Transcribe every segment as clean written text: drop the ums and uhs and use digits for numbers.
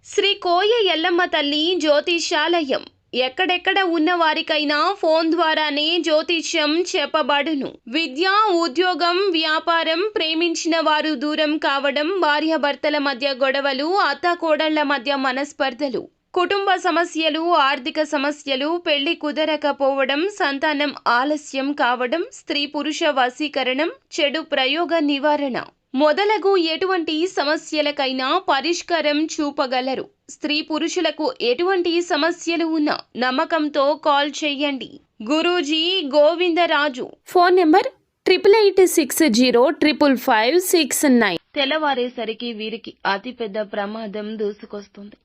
శ్రీ కోయ ఎల్లమ్మ తల్లి జ్యోతిషాలయం ఎక్కడెక్కడ ఉన్న వారికైనా ఫోన్ ద్వారానే జ్యోతిష్యం చెప్పబడును. విద్య, ఉద్యోగం, వ్యాపారం, ప్రేమించిన వారు దూరం కావడం, భార్యాభర్తల మధ్య గొడవలు, అత్తాకోడళ్ల మధ్య మనస్పర్ధలు, కుటుంబ సమస్యలు, ఆర్థిక సమస్యలు, పెళ్లి కుదరకపోవడం, సంతానం ఆలస్యం కావడం, స్త్రీ పురుష వశీకరణం, చెడు ప్రయోగ నివారణ మొదలగు ఎటువంటి సమస్యలకైనా పరిష్కారం చూపగలరు. స్త్రీ పురుషులకు ఎటువంటి సమస్యలు ఉన్నా నమ్మకంతో కాల్ చేయండి. గురూజీ గోవిందరాజు. Phone number 8886055569. తెల్లవారేసరికి వీరికి అతిపెద్ద ప్రమాదం దూసుకొస్తుంది.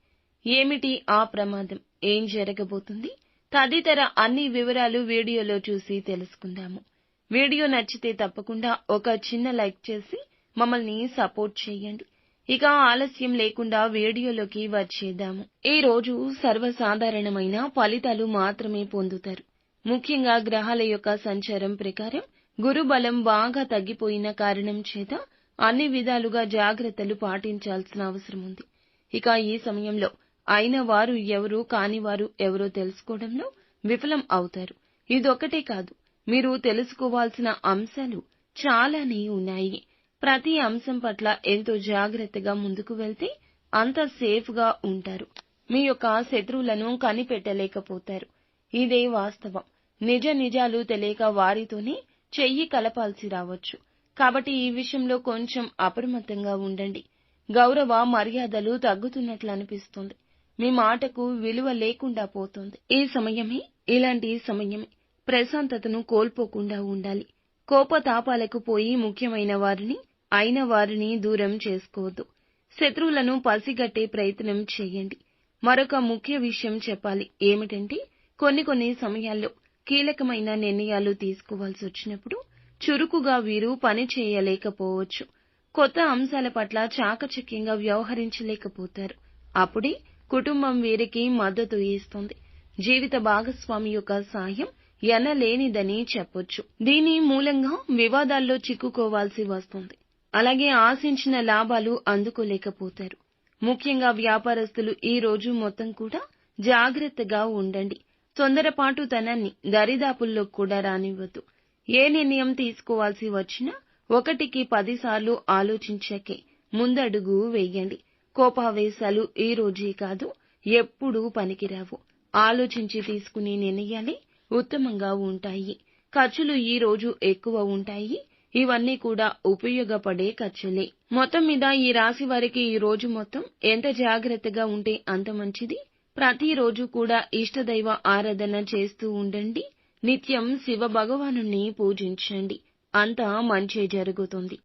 ఏమిటి ఆ ప్రమాదం? ఏం జరగబోతుంది? తదితర అన్ని వివరాలు వీడియోలో చూసి తెలుసుకుందాము. వీడియో నచ్చితే తప్పకుండా ఒక చిన్న లైక్ చేసి మమ్మల్ని సపోర్ట్ చేయండి. ఇక ఆలస్యం లేకుండా వీడియోలోకి వచ్చేద్దాము. ఈ రోజు సర్వసాధారణమైన ఫలితాలు మాత్రమే పొందుతారు. ముఖ్యంగా గ్రహాల యొక్క సంచారం ప్రకారం గురు బలం బాగా తగ్గిపోయిన కారణం చేత అన్ని విధాలుగా జాగ్రత్తలు పాటించాల్సిన అవసరం ఉంది. ఇక ఈ సమయంలో అయిన వారు ఎవరు, కాని వారు ఎవరో తెలుసుకోవడంలో విఫలం అవుతారు. ఇదొక్కటే కాదు, మీరు తెలుసుకోవాల్సిన అంశాలు చాలానే ఉన్నాయి. ప్రతి అంశం పట్ల ఎంతో జాగ్రత్తగా ముందుకు వెళ్తే అంత సేఫ్ గా ఉంటారు. మీ యొక్క శత్రువులను కనిపెట్టలేకపోతారు. ఇదే వాస్తవం. నిజాలు తెలియక వారితోనే చెయ్యి కలపాల్సి రావచ్చు. కాబట్టి ఈ విషయంలో కొంచెం అప్రమత్తంగా ఉండండి. గౌరవ మర్యాదలు తగ్గుతున్నట్లు అనిపిస్తుంది. మీ మాటకు విలువ లేకుండా పోతుంది. ఇలాంటి సమయమే ప్రశాంతతను కోల్పోకుండా ఉండాలి. కోపతాపాలకు పోయి ముఖ్యమైన వారిని, అయిన వారిని దూరం చేసుకోవద్దు. శత్రువులను పసిగట్టే ప్రయత్నం చేయండి. మరొక ముఖ్య విషయం చెప్పాలి. ఏమిటంటే కొన్ని సమయాల్లో కీలకమైన నిర్ణయాలు తీసుకోవాల్సి వచ్చినప్పుడు చురుకుగా వీరు పని చేయలేకపోవచ్చు. కొత్త అంశాల పట్ల చాకచక్యంగా వ్యవహరించలేకపోతారు. అప్పుడే కుటుంబం వీరికి మద్దతు ఇస్తుంది. జీవిత భాగస్వామి యొక్క సాయం ఎనలేనిదని చెప్పొచ్చు. దీని మూలంగా వివాదాల్లో చిక్కుకోవాల్సి వస్తుంది. అలాగే ఆశించిన లాభాలు అందుకోలేకపోతారు. ముఖ్యంగా వ్యాపారస్తులు ఈ రోజు మొత్తం కూడా జాగ్రత్తగా ఉండండి. తొందరపాటుతనాన్ని దరిదాపుల్లో కూడా రానివ్వద్దు. ఏ నిర్ణయం తీసుకోవాల్సి వచ్చినా 1కి 10 సార్లు ఆలోచించాకే ముందడుగు వేయండి. కోపావేశాలు ఈ రోజే కాదు, ఎప్పుడూ పనికిరావు. ఆలోచించి తీసుకునే నిర్ణయాలే ఉత్తమంగా ఉంటాయి. ఖర్చులు ఈ రోజు ఎక్కువ ఉంటాయి. ఇవన్నీ కూడా ఉపయోగపడే ఖర్చులే. మొత్తం మీద ఈ రాశి వారికి ఈ రోజు మొత్తం ఎంత జాగ్రత్తగా ఉంటే అంత మంచిది. ప్రతిరోజు కూడా ఇష్టదైవ ఆరాధన చేస్తూ ఉండండి. నిత్యం శివ భగవానుణ్ణి పూజించండి. అంతా మంచే జరుగుతుంది.